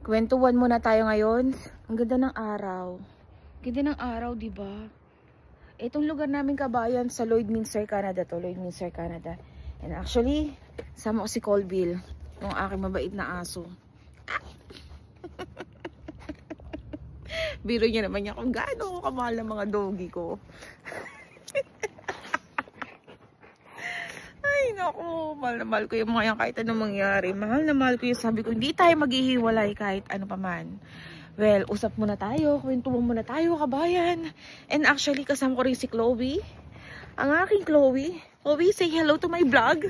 Kwentuhan muna tayo ngayon. Ang ganda ng araw. Ganda ng araw, di ba? Itong lugar namin kabayan sa Lloydminster, Canada to. Lloydminster, Canada. And actually, sama ko si Colville, yung aking mabait na aso. Biro niya naman niya kung gaano kamahal ng mga doggy ko. Ay, naku, mahal na mahal ko yung mga yan kahit anong mangyari. Mahal na mahal ko yung sabi ko, hindi tayo maghihiwalay kahit ano pa man. Well, usap muna tayo, kwentuhan muna tayo, kabayan. And actually, kasama ko rin si Chloe. Ang aking Chloe. Chloe, say hello to my vlog.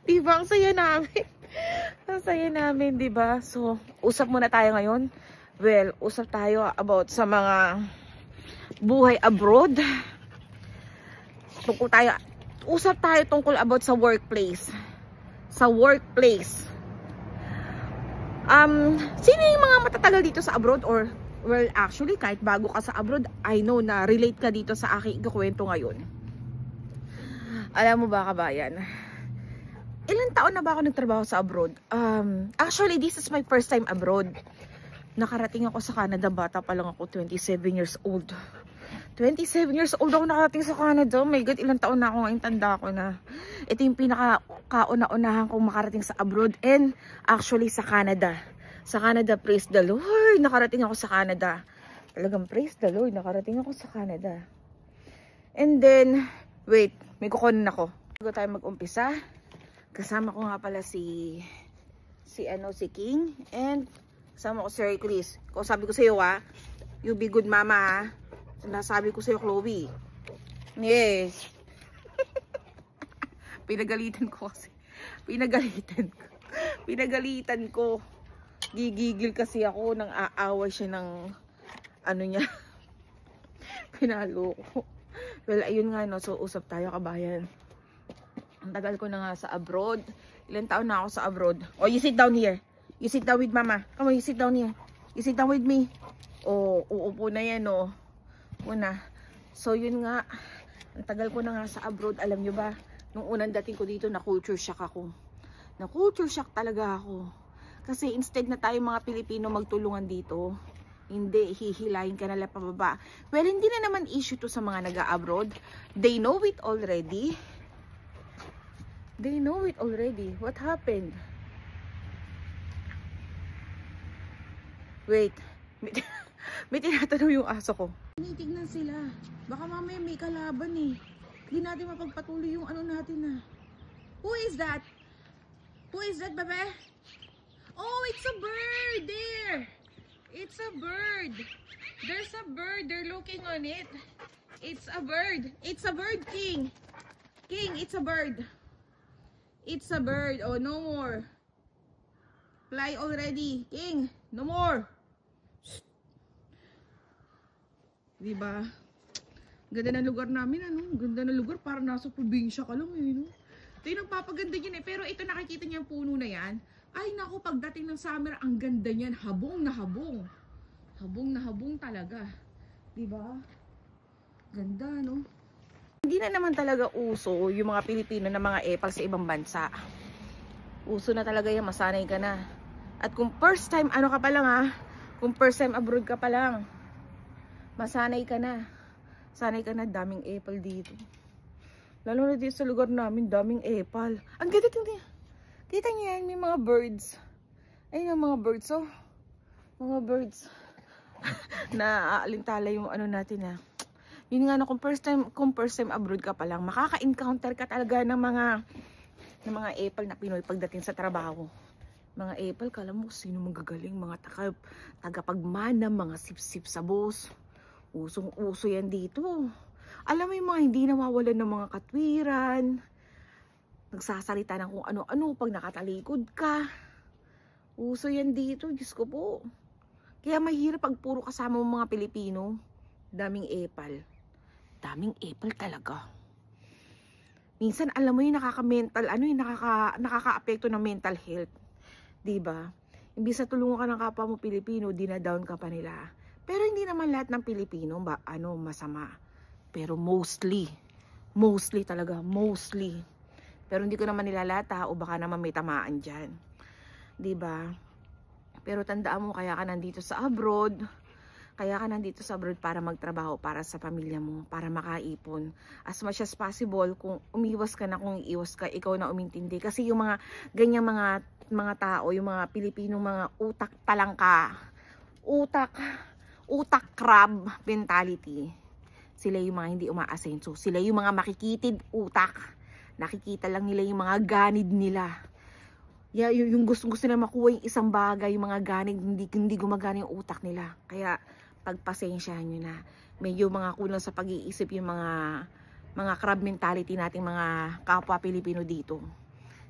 Diba, ang saya namin. Ang saya namin, diba? So, usap muna tayo ngayon. Well, usap tayo about sa mga buhay abroad. Usap tayo tungkol about sa workplace. Sa workplace. Sino yung mga matatagal dito sa abroad? Or, well, actually, kahit bago ka sa abroad, I know na relate ka dito sa aking ikukwento ngayon. Alam mo ba, kabayan? Ilang taon na ba ako nagtrabaho sa abroad? Actually, this is my first time abroad. Nakarating ako sa Canada, bata pa lang ako, 27 years old. 27 years old ako nakarating sa Canada. Oh my God, ilang taon na ako ngayon, tanda ko na. Ito yung pinaka-kauna-unahan kong makarating sa abroad. And actually sa Canada. Sa Canada, praise the Lord, nakarating ako sa Canada. Talagang praise the Lord, nakarating ako sa Canada. And then, wait, may kukunin ako. Bago tayo mag-umpisa, kasama ko nga pala si King. And kasama ko si Hercules. Kung sabi ko sa iyo you be good mama ha. Sinasabi ko sa'yo, Chloe. Yes. Pinagalitan ko kasi. Pinagalitan ko. Gigigil kasi ako nang aaway siya ng ano niya. Pinalo ko. Well, ayun nga no. So, usap tayo, kabayan. Ang tagal ko na nga sa abroad. Ilang taon na ako sa abroad. Oh, you sit down here. You sit down with mama. Come on, you sit down here. You sit down with me. Oh, uupo na yan oh. Una. So yun nga, ang tagal ko na nga sa abroad, alam nyo ba, nung unang dating ko dito, na culture shock ako. Na culture shock talaga ako. Kasi instead na tayo mga Pilipino magtulungan dito, hindi, hihilayin ka nila pababa. Well, hindi na naman issue to sa mga nag-abroad. They know it already. They know it already. What happened? Wait. May tinatanong yung aso ko. Tinitignan sila. Baka mamaya may kalaban eh. Hindi natin mapagpatuloy yung ano natin Who is that? Who is that, bebe? Oh, it's a bird there. It's a bird. There's a bird. They're looking on it. It's a bird. It's a bird, King. King, it's a bird. It's a bird. Oh, no more. Fly already. King, no more. Diba? Ganda ng lugar namin, ano? Ganda ng lugar, parang nasa probinsya ka lang, no? Ito yung nagpapaganda dyan, Pero ito, nakikita niyo yung puno na yan. Ay, naku, pagdating ng summer, ang ganda niyan. Habong na habong. Habong na habong talaga. Diba? Ganda, no? Hindi na naman talaga uso yung mga Pilipino na mga epal sa ibang bansa. Uso na talaga yan, masanay ka na. At kung first time, ano ka pa lang kung first time abroad ka pa lang, masanay ka na. Sanay ka na, daming apple dito. Lalo na dito sa lugar namin, daming apple. Ang ganda tingnan. Kita niyo yan, may mga birds. Ayun ang mga birds, oh. Mga birds. Na aalintala yung ano natin Yun nga kung first time abroad ka pa lang, makaka-encounter ka talaga ng mga apple na Pinoy pagdating sa trabaho. Mga apple, kala mo sino magagaling, mga tagapagmana, mga sip-sip sa boss. Usong-uso yan dito. Alam mo yung mga hindi nawawalan ng mga katwiran. Nagsasalita ng kung ano-ano pag nakatalikod ka. Uso yan dito, Diyos ko po. Kaya mahirap pag puro kasama mo mga Pilipino. Daming epal. Daming epal talaga. Minsan alam mo yung nakaka-mental, nakaka-apekto ng mental health. Diba? Imbis na tulungan ka ng kapwa mo Pilipino, dinadown ka pa nila. Pero hindi naman lahat ng Pilipino masama. Pero mostly talaga, mostly. Pero hindi ko naman nilalata o baka naman may tamaan dyan. 'di ba? Pero tandaan mo, kaya ka nandito sa abroad. Kaya ka nandito sa abroad para magtrabaho para sa pamilya mo, para makaipon. As much as possible, kung umiwas ka na, kung iiwas ka, ikaw na umintindi. Kasi yung mga ganyang mga tao, yung mga Pilipino, mga utak talangka, utak crab mentality. Sila yung mga hindi umaasenso. Sila yung mga makikitid utak. Nakikita lang nila yung mga ganid nila. Yung gusto nila makuha yung isang bagay, yung mga ganid, hindi gumagana yung utak nila. Kaya pagpasensyahan nyo na. Medyo mga kulang sa pag-iisip yung mga crab mentality nating mga kapwa Pilipino dito.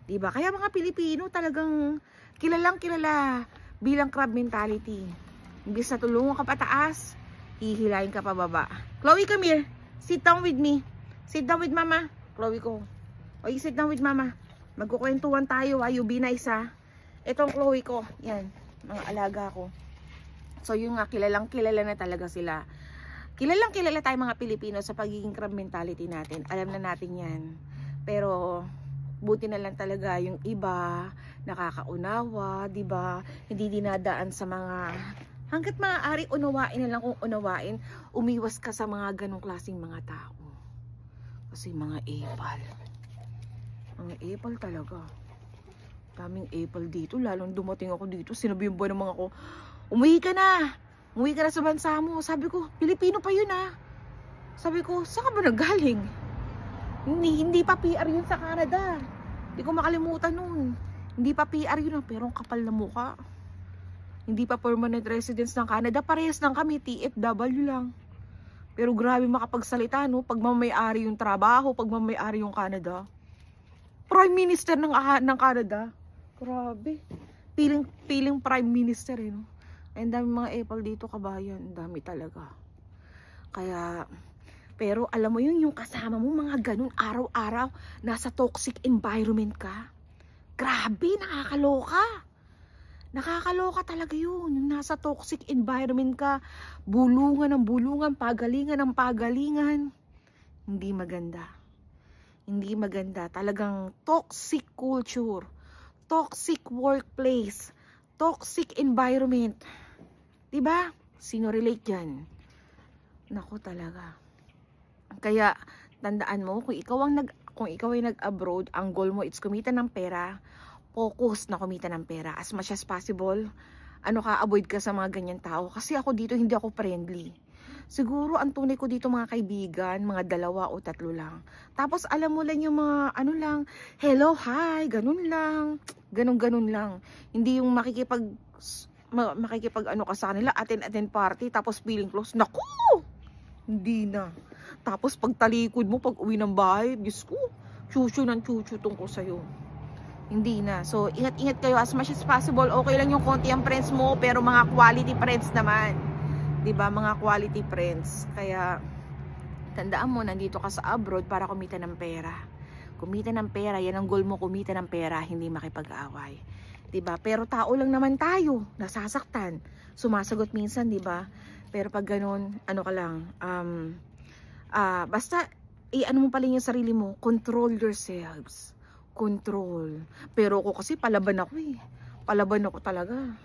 Diba? Kaya mga Pilipino talagang kilalang kilala bilang crab mentality. Imbis na tulungan ka pataas, hihilahin ka pababa. Chloe, come here. Sit down with me. Sit down with mama. Chloe ko. O, sit down with mama. Magkukwentuhan tayo, you be nice ha. Itong Chloe ko. Yan. Mga alaga ko. So yung nga, kilalang kilala na talaga sila. Kilalang kilala tayo mga Pilipino sa pagiging crab mentality natin. Alam na natin yan. Pero buti na lang talaga yung iba nakakaunawa, 'di ba? Hindi dinadaan sa mga hangga't maaari unawain na lang, kung unawain, umiwas ka sa mga ganong klaseng mga tao. Kasi mga epal. Mga epal talaga. Daming epal dito, lalong dumating ako dito, sinabihan ba naman ako, umuwi ka na sa bansa mo. Sabi ko, Pilipino pa yun ha. Sabi ko, saan ka ba nagaling? Hindi pa PR yun sa Canada. Hindi ko makalimutan nun. Hindi pa PR yun, pero ang kapal na mukha. Hindi pa permanent residence ng Canada. Parehas lang kami, TFW lang. Pero grabe makapagsalita, no? Pag mamay-ari yung trabaho, pag mamay-ari yung Canada. Prime Minister ng Canada. Grabe. Feeling Prime Minister, eh, no? Ang dami mga apple dito, kabayan. Ang dami talaga. Kaya, pero alam mo yun, yung kasama mo, mga ganun, araw-araw, nasa toxic environment ka. Grabe, nakakaloka. Nakakaloka talaga yun. Yung nasa toxic environment ka, bulungan ng bulungan, pagalingan ng pagalingan. Hindi maganda. Hindi maganda. Talagang toxic culture, toxic workplace, toxic environment. Diba? Sino relate dyan? Naku talaga. Kaya, tandaan mo, kung ikaw ay nag-abroad, ang goal mo, it's kumita ng pera, focus na kumita ng pera. As much as possible, avoid ka sa mga ganyan tao. Kasi ako dito, hindi ako friendly. Siguro, ang tunay ko dito mga kaibigan, mga 2 o 3 lang. Tapos, alam mo lang yung mga, hello, hi, ganun lang. Ganun lang. Hindi yung makikipag ka sa kanila, attend party, tapos feeling close. Naku! Hindi na. Tapos, pag talikod mo, pag uwi ng bahay, Diyos ko, chuchu tungkol sa'yo. Hindi na. So, ingat-ingat kayo as much as possible. Okay lang yung konti ang friends mo, pero mga quality friends naman. 'Di ba? Mga quality friends. Kaya, tandaan mo, nandito ka sa abroad para kumita ng pera. Kumita ng pera, yan ang goal mo, kumita ng pera, hindi makipag-away. 'Di ba? Pero tao lang naman tayo, nasasaktan. Sumasagot minsan, 'di ba? Pero pag ganun, ka lang, basta, mo pala yung sarili mo, control yourselves. Control. Pero ako kasi palaban ako eh. Palaban ako talaga.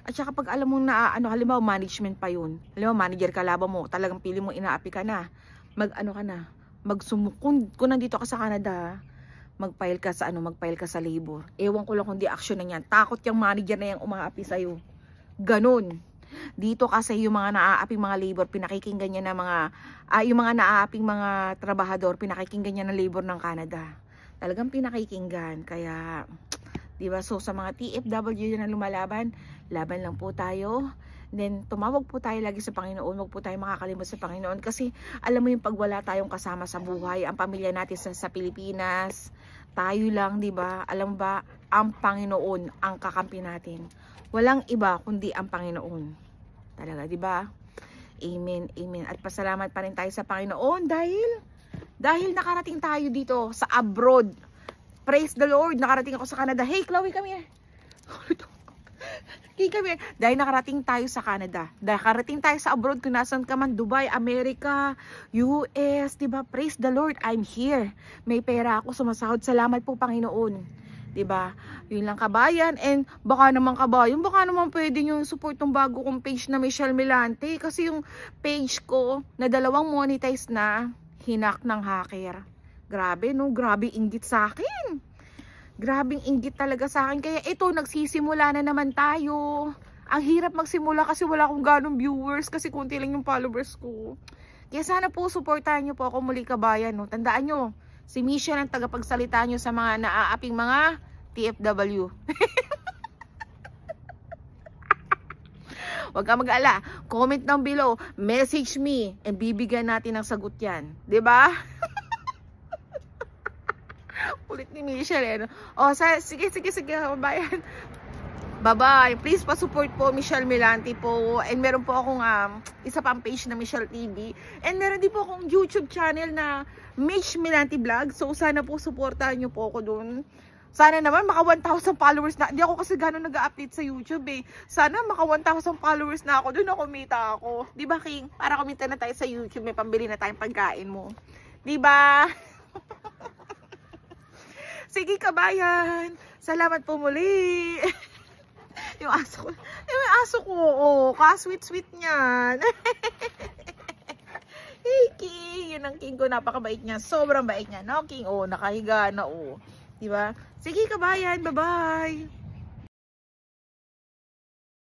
At saka pag alam mo na, halimbawa management pa yun. Halimbawa manager ka, laban mo, talagang pili mo, inaapi ka na. Kung nandito ka sa Canada, mag-file ka sa labor. Ewan ko lang kung di action na yan. Takot yung manager na yung umaapi sa'yo. Ganon. Dito kasi yung mga naaaping mga labor, pinakikinggan niya na yung mga naaaping mga trabahador, pinakikinggan niya ng labor ng Canada. Talagang pinakikinggan. Kaya, diba? So, sa mga TFW na lumalaban, laban lang po tayo. Then, tumawag po tayo lagi sa Panginoon. Huwag po tayo makakalimot sa Panginoon. Kasi, alam mo yung pag wala tayong kasama sa buhay, ang pamilya natin sa Pilipinas, tayo lang, diba? Alam ba, ang Panginoon ang kakampi natin. Walang iba kundi ang Panginoon. Talaga, diba? Amen, amen. At pasalamat pa rin tayo sa Panginoon dahil nakarating tayo dito sa abroad. Praise the Lord, nakarating ako sa Canada. Hey, Chloe, come here. Hey, come here. Dahil nakarating tayo sa Canada. Dahil nakarating tayo sa abroad, kung nasan ka man, Dubai, America, US, diba? Praise the Lord, I'm here. May pera ako, sumasahod. Salamat po, Panginoon. 'Diba? Yun lang kabayan. And baka naman kabayan, baka naman pwede nyo support tong bago kong page na Michelle Milante. Kasi yung page ko na 2 monetize na, hinak ng hacker. Grabe no, grabe inggit sa akin. Grabing inggit talaga sa akin. Kaya ito, nagsisimula na naman tayo. Ang hirap magsimula kasi wala akong ganong viewers. Kasi kunti lang yung followers ko. Kaya sana po, supportahan nyo po ako muli kabayan. No? Tandaan nyo, si Michelle ang tagapagsalita nyo sa mga naaaping mga TFW. Huwag ka mag-ala. Comment down below. Message me. And bibigyan natin ng sagot yan. 'Di ba? Ulit ni Michelle. Eh, no? O, sige, kabayan. Bye-bye. Please pa-support po Michelle Milante po. And meron po akong isa pang page na Michelle TV. And meron din po akong YouTube channel na Mich Milante Vlog. So sana po supportahan nyo po ako dun. Sana naman maka 1,000 followers na. Hindi ako kasi gano'n nag-update sa YouTube eh. Sana maka 1,000 followers na ako. Doon ako kumita ako. Di ba King? Para kumita na tayo sa YouTube. May pambili na tayong pagkain mo. Di ba? Sige kabayan. Salamat po muli. Yung aso ko, oh, ka-sweet niyan. Hey, King, yun ang King ko, napakabait niya. Sobrang bait niya, no, King? Oh, nakahiga na, oh. Diba? Sige, kabayan, bye-bye.